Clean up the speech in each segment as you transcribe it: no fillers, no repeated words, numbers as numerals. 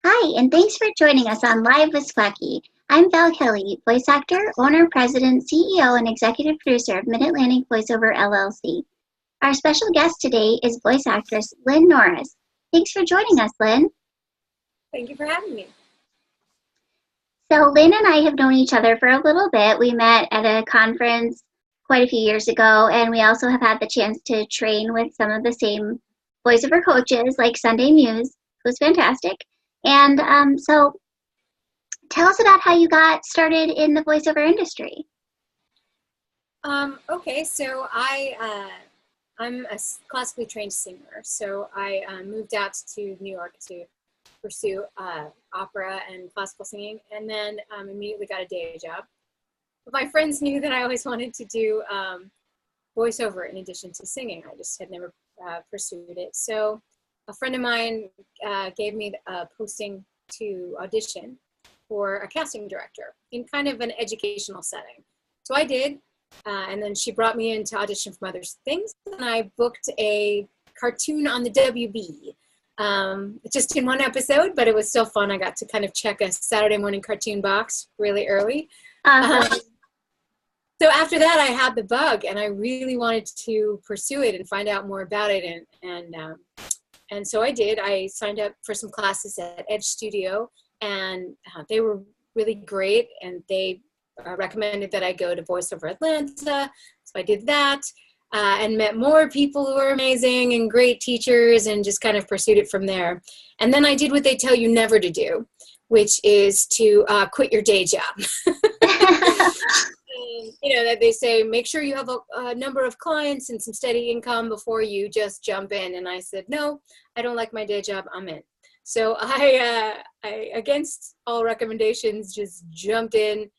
Hi, and thanks for joining us on Live with Squacky. I'm Val Kelly, voice actor, owner, president, CEO, and executive producer of Mid-Atlantic Voiceover LLC. Our special guest today is voice actress Lynn Norris. Thanks for joining us, Lynn. Thank you for having me. So Lynn and I have known each other for a little bit. We met at a conference quite a few years ago, and we also have had the chance to train with some of the same voiceover coaches like Sunday Muse, who's fantastic. And so tell us about how you got started in the voiceover industry. Okay, so I'm a classically trained singer. So I moved out to New York to pursue opera and classical singing, and then immediately got a day job. But my friends knew that I always wanted to do voiceover in addition to singing. I just had never pursued it. So a friend of mine gave me a posting to audition for a casting director in kind of an educational setting. So I did, and then she brought me in to audition for other things, and I booked a cartoon on the WB. Just in one episode, but it was still fun. I got to kind of check a Saturday morning cartoon box really early. So after that, I had the bug, and I really wanted to pursue it and find out more about it, and so I did. I signed up for some classes at Edge Studio, and they were really great, and they recommended that I go to Voiceover Atlanta, so I did that, and met more people who were amazing and great teachers, and just kind of pursued it from there. And then I did what they tell you never to do, which is to quit your day job. You know, that they say, make sure you have a number of clients and some steady income before you just jump in. And I said, no, I don't like my day job. I'm in. So I against all recommendations, just jumped in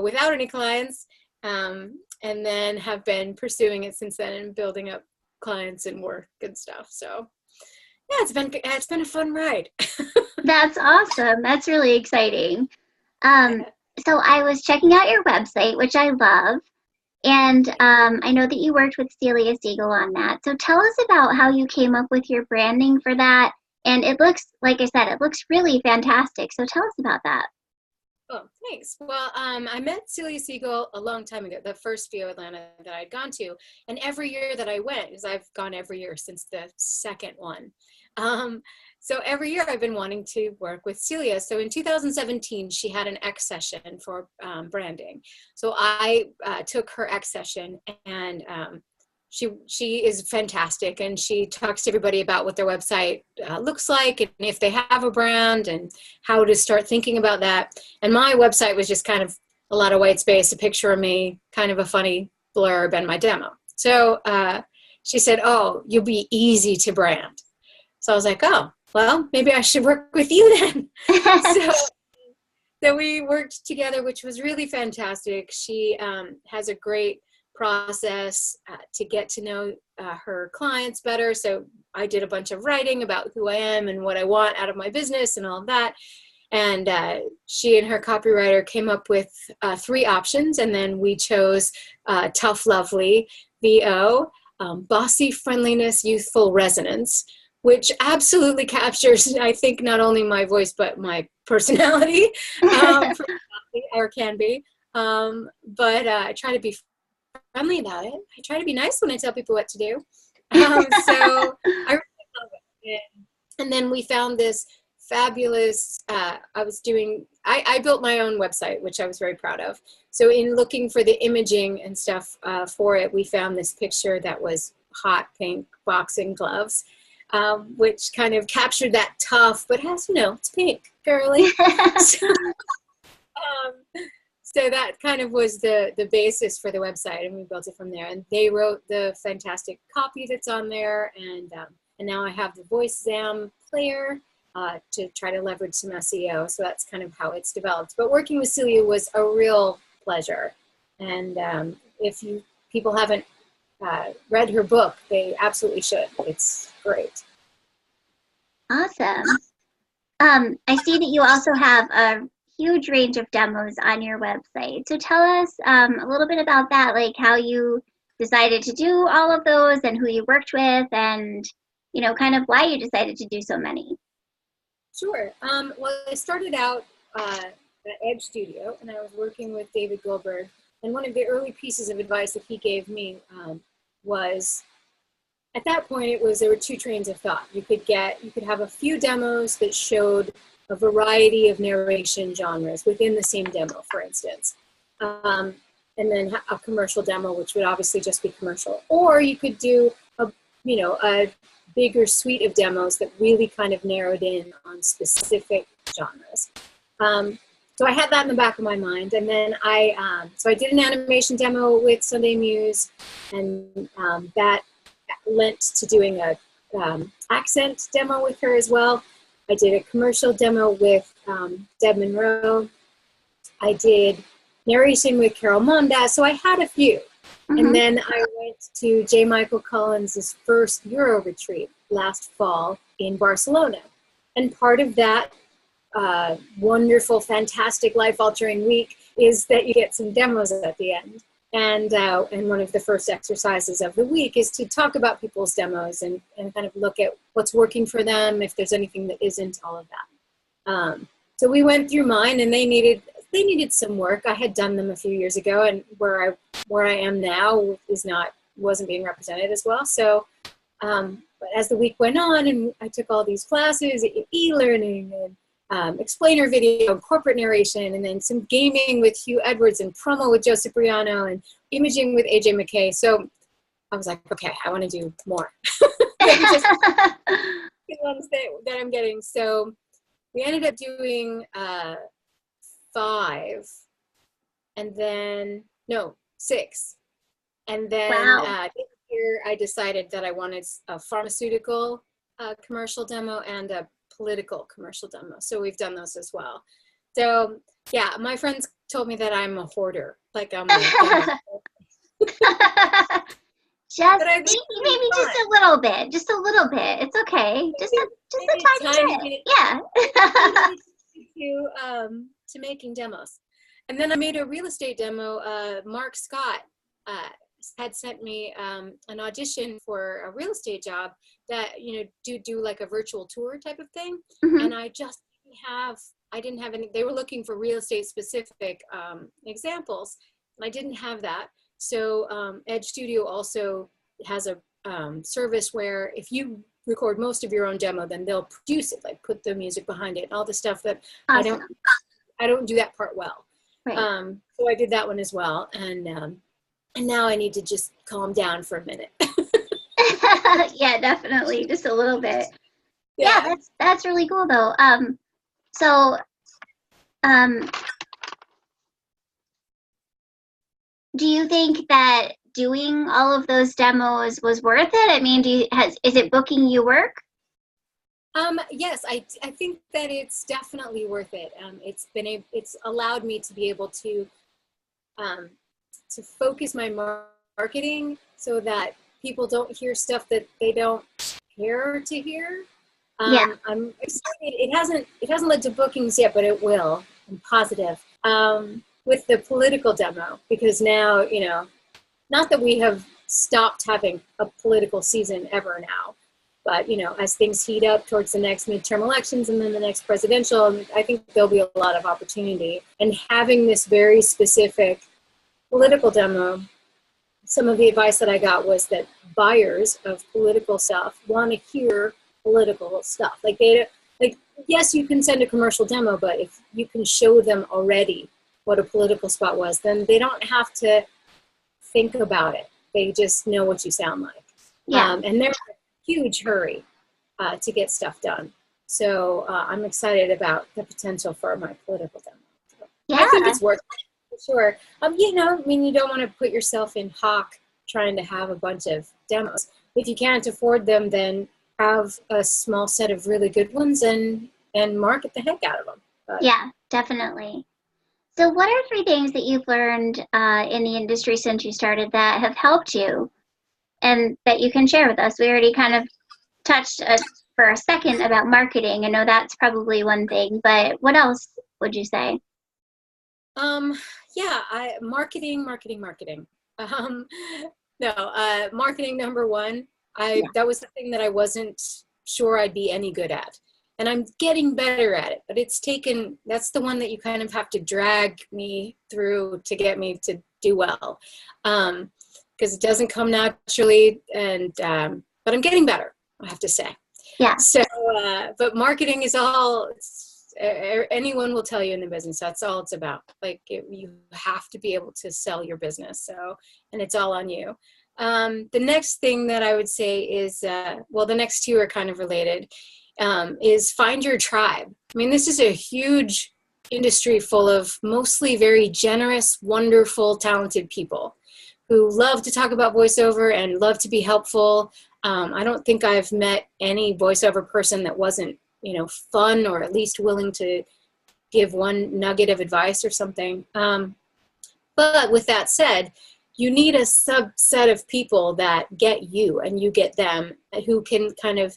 without any clients, and then have been pursuing it since then and building up clients and work and stuff. So yeah, it's been a fun ride. That's awesome. That's really exciting. So I was checking out your website, which I love, and I know that you worked with Celia Siegel on that. So tell us about how you came up with your branding for that. And it looks, like I said, it looks really fantastic. So tell us about that. Oh, thanks. Well, I met Celia Siegel a long time ago, the first VO Atlanta that I'd gone to. And every year that I went, because I've gone every year since the second one. So every year I've been wanting to work with Celia. So in 2017, she had an X session for branding. So I took her X session, and she is fantastic, and she talks to everybody about what their website looks like, and if they have a brand, and how to start thinking about that. And my website was just kind of a lot of white space, a picture of me, kind of a funny blurb, and my demo. So she said, oh, you'll be easy to brand. So I was like, oh, well, maybe I should work with you then. So we worked together, which was really fantastic. She has a great process to get to know her clients better. So I did a bunch of writing about who I am and what I want out of my business and all of that. And she and her copywriter came up with 3 options, and then we chose Tough Lovely, VO, Bossy Friendliness, Youthful Resonance, which absolutely captures, I think, not only my voice, but my personality, or can be. But I try to be friendly about it. I try to be nice when I tell people what to do. So I really love it. And then we found this fabulous, I built my own website, which I was very proud of. So in looking for the imaging and stuff for it, we found this picture that was hot pink boxing gloves, which kind of captured that tough, but has, it's pink, girly. So that kind of was the basis for the website, and we built it from there. And they wrote the fantastic copy that's on there, and now I have the Voice Zam player to try to leverage some SEO. So that's kind of how it's developed. But working with Celia was a real pleasure. And if people haven't read her book, they absolutely should. It's great. Awesome. I see that you also have a huge range of demos on your website. So tell us a little bit about that, like how you decided to do all of those and who you worked with, and kind of why you decided to do so many. Sure. Well, I started out at Edge Studio, and I was working with David Goldberg. And one of the early pieces of advice that he gave me was, at that point, there were two trains of thought. You could have a few demos that showed a variety of narration genres within the same demo, for instance. And then a commercial demo, which would obviously just be commercial. Or you could do a bigger suite of demos that really kind of narrowed in on specific genres. So I had that in the back of my mind. And then I did an animation demo with Sunday Muse, and that lent to doing a accent demo with her as well. I did a commercial demo with Deb Monroe. I did narration with Carol Monda. So I had a few. Mm-hmm. And then I went to J. Michael Collins' first Euro retreat last fall in Barcelona. And part of that wonderful, fantastic, life-altering week is that you get some demos at the end. And one of the first exercises of the week is to talk about people's demos and kind of look at what's working for them, if there's anything that isn't, all of that. So we went through mine, and they needed some work. I had done them a few years ago, and where I am now wasn't being represented as well. So, but as the week went on, and I took all these classes, e-learning and explainer video, corporate narration, and then some gaming with Hugh Edwards and promo with Joe Cipriano and imaging with AJ McKay. So I was like, okay, I want to do more. Just the ones that I'm getting. So we ended up doing 5, and then, no, 6. And then this year I decided that I wanted a pharmaceutical commercial demo and a political commercial demo. So we've done those as well. So yeah, my friends told me that I'm a hoarder. Like I'm maybe just a little bit. It's okay. Just a tiny bit. Yeah. To making demos. And then I made a real estate demo. Mark Scott had sent me an audition for a real estate job that, do like a virtual tour type of thing. Mm-hmm. And I just didn't have any, they were looking for real estate specific examples. And I didn't have that. So Edge Studio also has a service where if you record most of your own demo, then they'll produce it, like put the music behind it and all the stuff that awesome. I don't do that part well. Right. So I did that one as well. And now I need to just calm down for a minute. Yeah, definitely. Just a little bit. Yeah, that's really cool though. So do you think that doing all of those demos was worth it? I mean, is it booking you work? Yes, I think that it's definitely worth it. It's allowed me to be able to focus my marketing so that people don't hear stuff that they don't care to hear. Yeah. I'm excited. It hasn't led to bookings yet, but it will. I'm positive. With the political demo, because now, not that we have stopped having a political season ever now, but, as things heat up towards the next midterm elections and then the next presidential, I think there'll be a lot of opportunity. And having this very specific political demo, some of the advice that I got was that buyers of political stuff want to hear political stuff. Yes, you can send a commercial demo, but if you can show them already what a political spot was, then they don't have to think about it. They just know what you sound like. Yeah. And they're in a huge hurry to get stuff done. So I'm excited about the potential for my political demo. Yeah. I think it's worth it. Sure. You don't want to put yourself in hock trying to have a bunch of demos. If you can't afford them, then have a small set of really good ones and market the heck out of them. But, yeah, definitely. So what are 3 things that you've learned in the industry since you started that have helped you and that you can share with us? We already kind of touched for a second about marketing. I know that's probably one thing, but what else would you say? Marketing. Marketing number 1. That was the thing that I wasn't sure I'd be any good at. and I'm getting better at it, but that's the one that you kind of have to drag me through to get me to do well. Because it doesn't come naturally, and but I'm getting better, I have to say. Yeah. So, but marketing is all, anyone will tell you in the business, that's all it's about. Like you have to be able to sell your business. So, and it's all on you. The next thing that I would say is, well, the next two are kind of related, is find your tribe. I mean, this is a huge industry full of mostly very generous, wonderful, talented people who love to talk about voiceover and love to be helpful. I don't think I've met any voiceover person that wasn't, fun, or at least willing to give one nugget of advice or something. But with that said, you need a subset of people that get you and you get them, who can kind of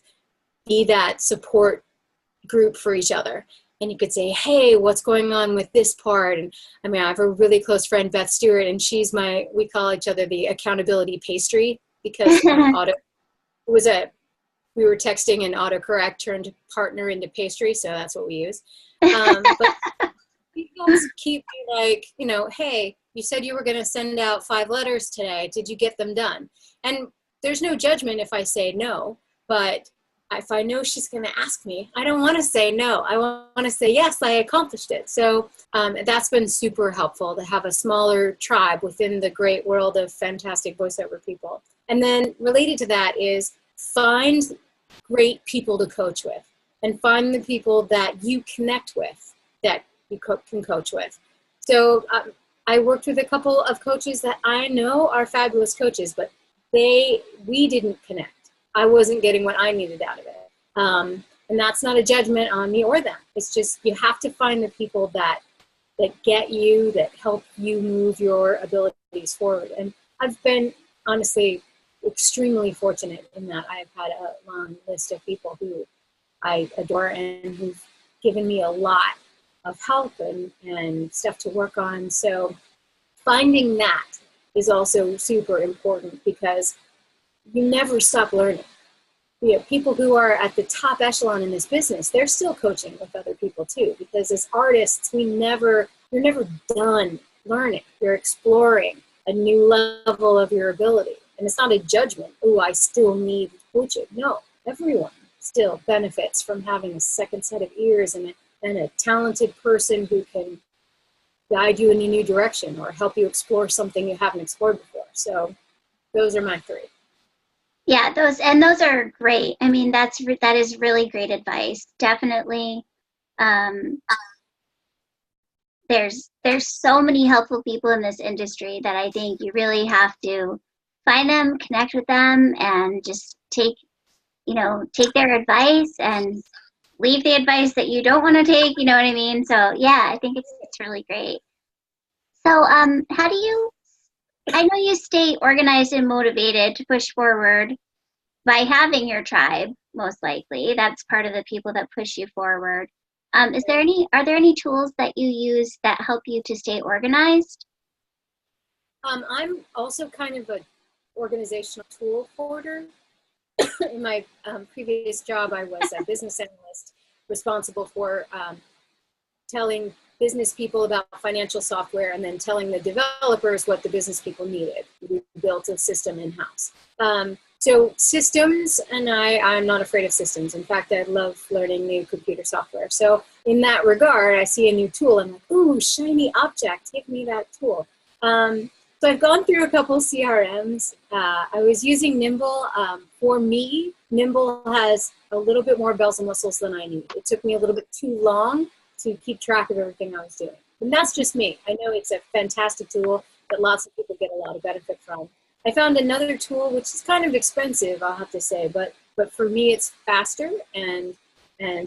be that support group for each other. And you could say, hey, what's going on with this part? And I mean, I have a really close friend, Beth Stewart, and we call each other the accountability pastry, because we were texting and autocorrect turned partner into pastry. So that's what we use. But people keep me like, hey, you said you were going to send out 5 letters today. Did you get them done? And there's no judgment if I say no, but if I know she's going to ask me, I don't want to say no. I want to say, yes, I accomplished it. So that's been super helpful to have a smaller tribe within the great world of fantastic voiceover people. And then related to that is find great people to coach with, and find the people that you connect with that you can coach with. So I worked with a couple of coaches that I know are fabulous coaches, but we didn't connect. I wasn't getting what I needed out of it. And that's not a judgment on me or them. It's just, you have to find the people that get you, that help you move your abilities forward. And I've been honestly extremely fortunate in that I've had a long list of people who I adore and who've given me a lot of help and stuff to work on. So finding that is also super important, because you never stop learning. People who are at the top echelon in this business, they're still coaching with other people too, because as artists, you're never done learning. You're exploring a new level of your ability. And it's not a judgment, oh, I still need coaching. No, everyone still benefits from having a second set of ears and a talented person who can guide you in a new direction or help you explore something you haven't explored before. So those are my 3. Yeah, those are great. I mean, that is really great advice. Definitely. There's so many helpful people in this industry that I think you really have to find them, connect with them, and just take their advice and leave the advice that you don't want to take, you know what I mean? So yeah, I think it's really great. So how do you, I know you stay organized and motivated to push forward by having your tribe, most likely. That's part of the people that push you forward. Are there any tools that you use that help you to stay organized? I'm also kind of an organizational tool hoarder. In my previous job, I was a business analyst responsible for telling business people about financial software and then telling the developers what the business people needed. We built a system in-house. So systems, and I'm not afraid of systems. In fact, I love learning new computer software. So in that regard, I see a new tool. I'm like, ooh, shiny object, give me that tool. So I've gone through a couple CRMs. I was using Nimble. For me, Nimble has a little bit more bells and whistles than I need. It took me a little bit too long to keep track of everything I was doing. And that's just me. I know it's a fantastic tool that lots of people get a lot of benefit from. I found another tool, which is kind of expensive, I'll have to say, but for me it's faster and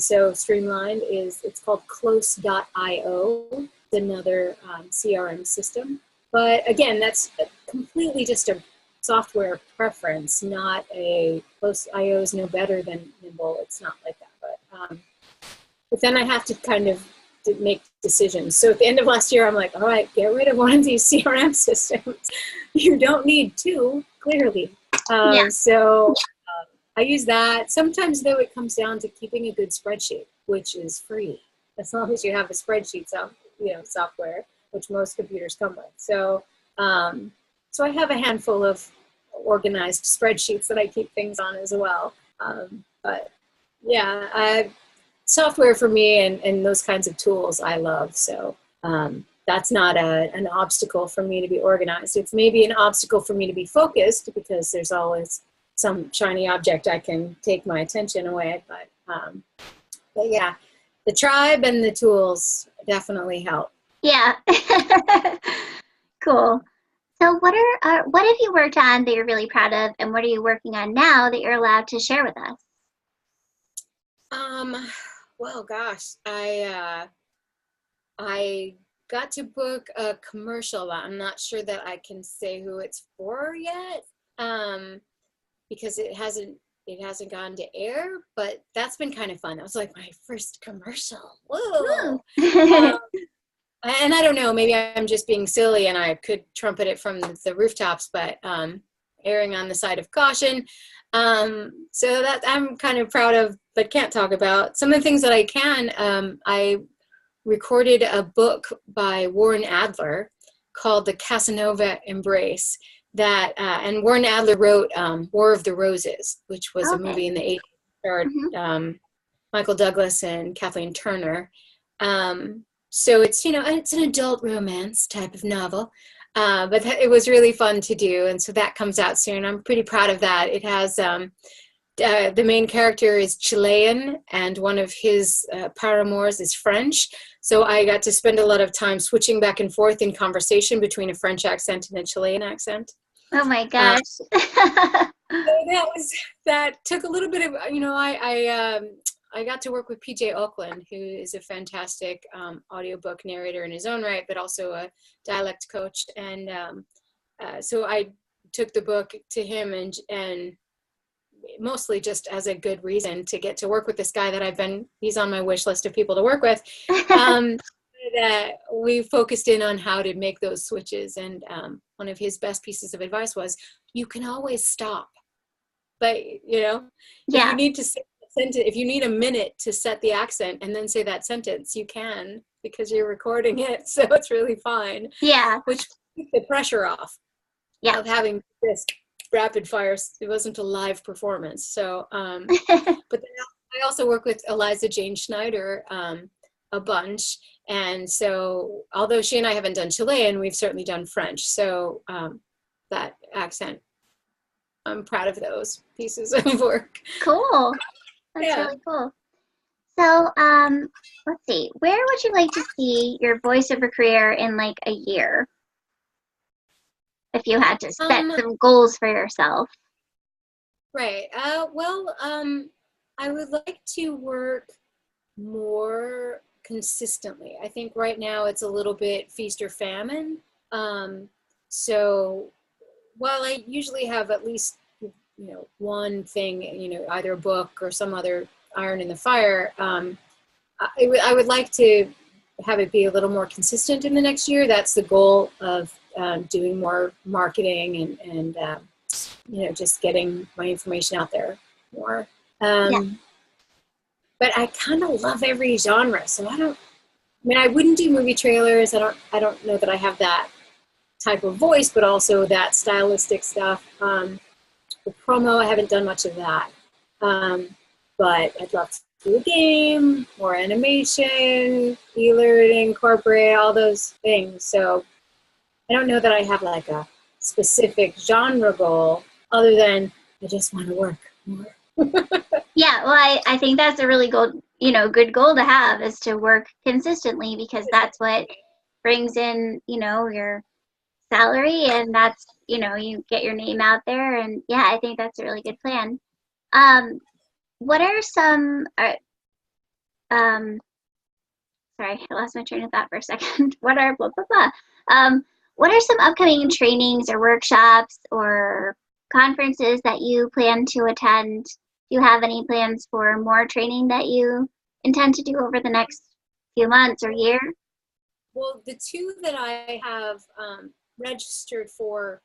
so streamlined. It's called Close.io, another CRM system. But again, that's completely just a software preference, not a Close.io is no better than Nimble. It's not like that. But then I have to kind of make decisions. So at the end of last year, I'm like, all right, get rid of one of these CRM systems. You don't need 2, clearly. Yeah. So I use that. Sometimes though it comes down to keeping a good spreadsheet, which is free as long as you have a spreadsheet software, which most computers come with. So so I have a handful of organized spreadsheets that I keep things on as well. But yeah, software for me and those kinds of tools I love. So that's not an obstacle for me to be organized. It's maybe an obstacle for me to be focused because there's always some shiny object I can take my attention away. But yeah, the tribe and the tools definitely help. Yeah. Cool. So what have you worked on that you're really proud of, and what are you working on now that you're allowed to share with us? Well, gosh, I got to book a commercial that I'm not sure that I can say who it's for yet, because it hasn't gone to air, but that's been kind of fun. That was like my first commercial. Whoa. And I don't know, maybe I'm just being silly and I could trumpet it from the rooftops, but erring on the side of caution. So that I'm kind of proud of, but can't talk about. Some of the things that I can, I recorded a book by Warren Adler called The Casanova Embrace, that, and Warren Adler wrote War of the Roses, which was a movie in the 80s, starred Michael Douglas and Kathleen Turner. So it's, it's an adult romance type of novel, but it was really fun to do. And so that comes out soon. I'm pretty proud of that. It has, the main character is Chilean and one of his paramours is French. So I got to spend a lot of time switching back and forth in conversation between a French accent and a Chilean accent. Oh my gosh. So that took a little bit of, I got to work with PJ Oakland, who is a fantastic audiobook narrator in his own right, but also a dialect coach. And so I took the book to him and mostly just as a good reason to get to work with this guy that he's on my wish list of people to work with. That we focused in on how to make those switches. And one of his best pieces of advice was, you can always stop. But, if you need to say a sentence, if you need a minute to set the accent and then say that sentence, you can, because you're recording it. So it's really fine. Yeah. Which took the pressure off of having this rapid fire. It wasn't a live performance. So, but then I also work with Eliza Jane Schneider a bunch. And so, although she and I haven't done Chilean, we've certainly done French. So that accent, I'm proud of those pieces of work. Cool. That's really cool. So, let's see. Where would you like to see your voiceover career in like a year? If you had to set some goals for yourself. Right. Well, I would like to work more consistently. I think right now it's a little bit feast or famine. So while I usually have at least, one thing, either a book or some other iron in the fire, I would like to have it be a little more consistent in the next year. That's the goal of doing more marketing and just getting my information out there more. But I kind of love every genre, so I wouldn't do movie trailers. I don't know that I have that type of voice, but also that stylistic stuff. The promo, I haven't done much of that. But I'd love to do a game, more animation, e-learning, corporate, all those things. So I don't know that I have like a specific genre goal other than I just want to work more. Yeah, well, I think that's a really good goal to have, is to work consistently, because that's what brings in, your salary, and that's, you get your name out there. And yeah, I think that's a really good plan. What are some, sorry, I lost my train of thought for a second. What are some upcoming trainings or workshops or conferences that you plan to attend? Do you have any plans for more training that you intend to do over the next few months or year? Well, the two that I have registered for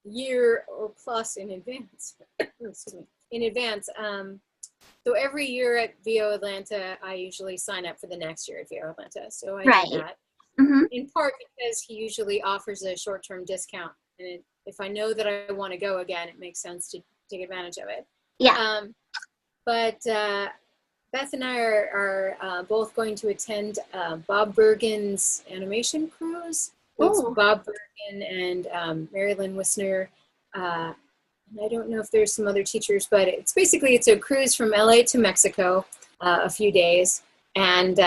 a year or plus in advance, excuse me, in advance. So every year at VO Atlanta, I usually sign up for the next year at VO Atlanta. So I do that. Mm-hmm. In part because he usually offers a short-term discount. And if I know that I want to go again, it makes sense to take advantage of it. Yeah. But Beth and I are both going to attend Bob Bergen's animation cruise. It's Bob Bergen and Mary Lynn Wisner. I don't know if there's some other teachers, but it's a cruise from LA to Mexico, a few days, and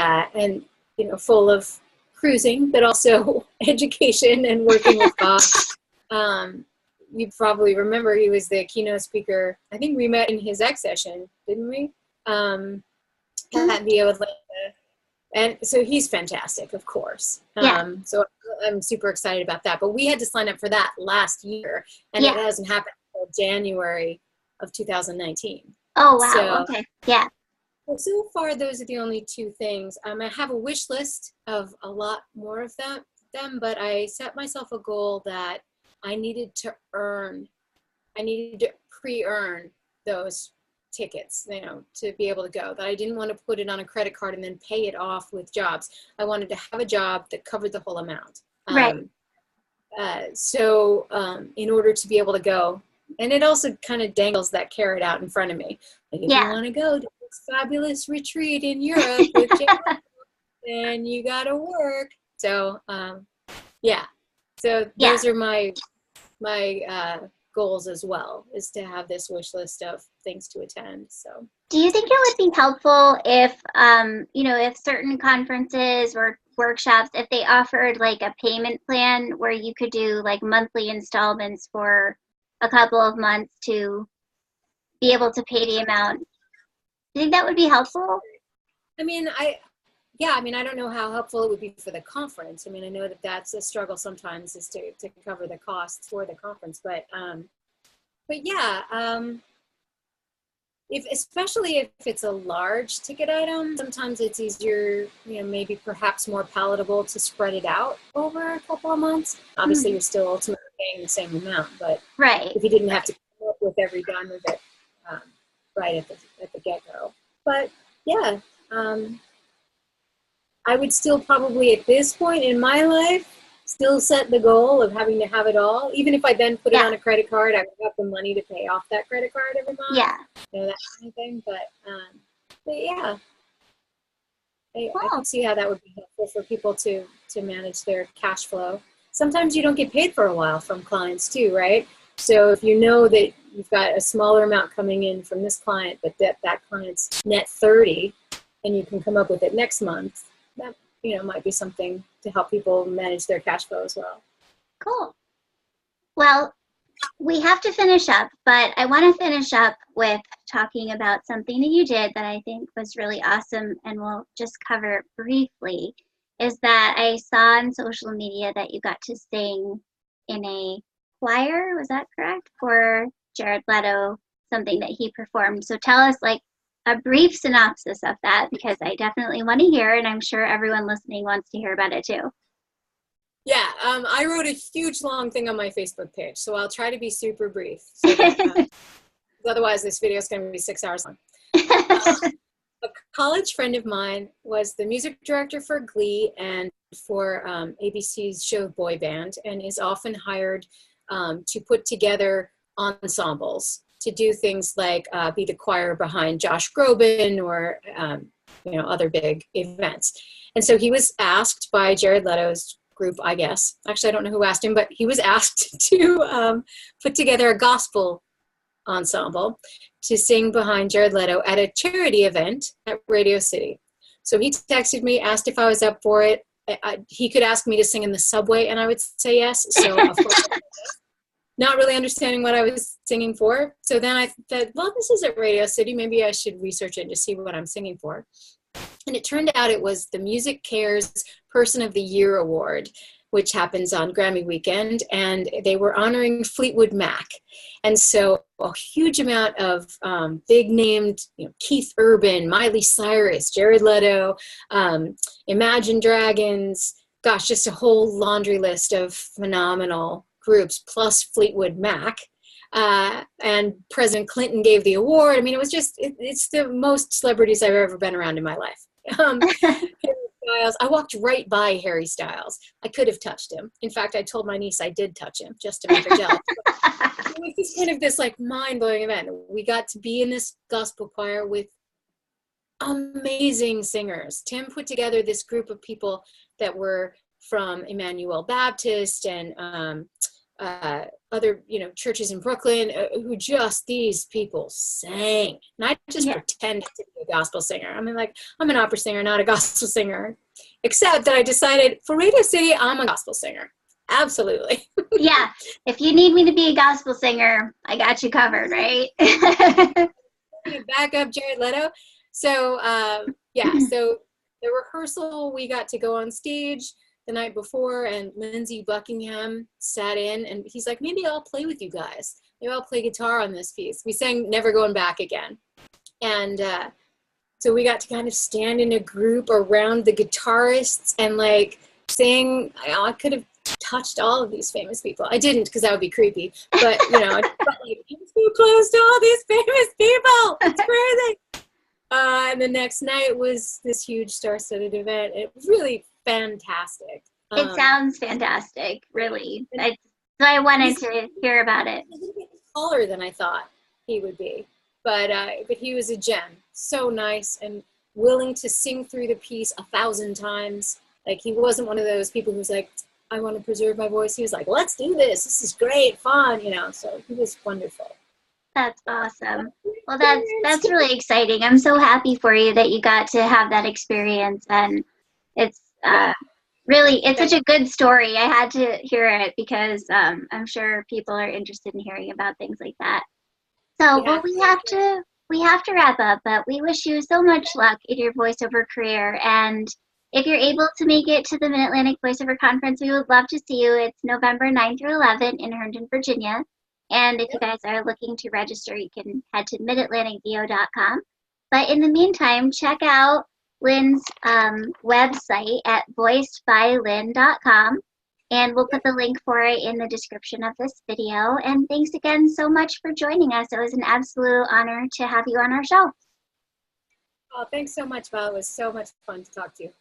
full of cruising, but also education and working with Bob. You probably remember he was the keynote speaker. I think we met in his X session, didn't we? At VO Atlanta. And so he's fantastic, of course. So I'm super excited about that. But we had to sign up for that last year, and it hasn't happened until January of 2019. Oh, wow. Okay. Yeah. So far, those are the only two things. I have a wish list of a lot more of them, but I set myself a goal that I needed to pre-earn those tickets, to be able to go, that I didn't want to put it on a credit card and then pay it off with jobs. I wanted to have a job that covered the whole amount. Right. So in order to be able to go, and it also kind of dangles that carrot out in front of me. Like, if you want to go to this fabulous retreat in Europe with Jared, then you got to work. So, So those are my goals as well, is to have this wish list of things to attend. So, do you think it would be helpful if, if certain conferences or workshops, if they offered like a payment plan where you could do like monthly installments for a couple of months to be able to pay the amount? Do you think that would be helpful? I mean, I don't know how helpful it would be for the conference. I mean, I know that that's a struggle sometimes, is to cover the costs for the conference, but especially if it's a large ticket item, sometimes it's easier, maybe perhaps more palatable to spread it out over a couple of months. Obviously, you're still ultimately paying the same amount, but if you didn't have to come up with every dime of it right at the get-go. But yeah, I would still probably at this point in my life still set the goal of having to have it all. Even if I then put it on a credit card, I would have the money to pay off that credit card every month. Yeah. That kind of thing. But yeah, I can see how that would be helpful for people to manage their cash flow. Sometimes you don't get paid for a while from clients too, right? So if you know that you've got a smaller amount coming in from this client, but that client's net 30, and you can come up with it next month, that might be something to help people manage their cash flow as well. Cool. Well, we have to finish up, but I want to finish up with talking about something that you did that I think was really awesome, and we'll just cover briefly, is that I saw on social media that you got to sing in a choir, was that correct? For Jared Leto, something that he performed. So tell us like a brief synopsis of that, because I definitely want to hear, and I'm sure everyone listening wants to hear about it too. Yeah, I wrote a huge long thing on my Facebook page, so I'll try to be super brief. So that, otherwise, this video is going to be 6 hours long. A college friend of mine was the music director for Glee and for ABC's show Boy Band, and is often hired to put together ensembles to do things like be the choir behind Josh Groban or other big events. And so he was asked by Jared Leto's group, I guess. Actually, I don't know who asked him, but he was asked to put together a gospel ensemble to sing behind Jared Leto at a charity event at Radio City. So he texted me, asked if I was up for it. He could ask me to sing in the subway, and I would say yes. So of course, not really understanding what I was singing for. So then I thought, well, this is at Radio City. Maybe I should research it to see what I'm singing for. And it turned out it was the Music Cares Person of the Year Award, which happens on Grammy weekend, and they were honoring Fleetwood Mac. And so a huge amount of big named, Keith Urban, Miley Cyrus, Jared Leto, Imagine Dragons, gosh, just a whole laundry list of phenomenal groups, plus Fleetwood Mac, And President Clinton gave the award. I mean, it was just, it's the most celebrities I've ever been around in my life. Harry Styles, I walked right by Harry Styles. I could have touched him. In fact, I told my niece I did touch him just to make her jealous. It was just kind of this like mind-blowing event. We got to be in this gospel choir with amazing singers. Tim put together this group of people that were from Emmanuel Baptist and other, churches in Brooklyn, who just, these people sang. And I just pretended to be a gospel singer. I mean, like, I'm an opera singer, not a gospel singer, except that I decided for Radio City, I'm a gospel singer. Absolutely. Yeah. If you need me to be a gospel singer, I got you covered, right? Back up Jared Leto. So, so the rehearsal, we got to go on stage the night before, and Lindsey Buckingham sat in, and he's like, maybe I'll play with you guys. Maybe I'll play guitar on this piece. We sang Never Going Back Again. And so we got to kind of stand in a group around the guitarists and like sing. I could have touched all of these famous people. I didn't, because that would be creepy. But, I felt like, I'm too close to all these famous people. It's crazy. And the next night was this huge star-studded event. It was really fantastic. It sounds fantastic, really. So I wanted to hear about it. He's a little bit taller than I thought he would be, but he was a gem. So nice and willing to sing through the piece 1,000 times. Like, he wasn't one of those people who's like, I want to preserve my voice. He was like, let's do this. This is great, fun, So he was wonderful. That's awesome. Well, that's really exciting. I'm so happy for you that you got to have that experience, and it's really, it's such a good story. I had to hear it because I'm sure people are interested in hearing about things like that. So, well, we have to wrap up, but we wish you so much luck in your voiceover career. And if you're able to make it to the Mid-Atlantic Voiceover Conference, we would love to see you. It's November 9 through 11 in Herndon, Virginia. And if you guys are looking to register, you can head to midatlanticvo.com. But in the meantime, check out Lynn's website at voicedbylynn.com. And we'll put the link for it in the description of this video. And thanks again so much for joining us. It was an absolute honor to have you on our show. Oh, thanks so much, Val. It was so much fun to talk to you.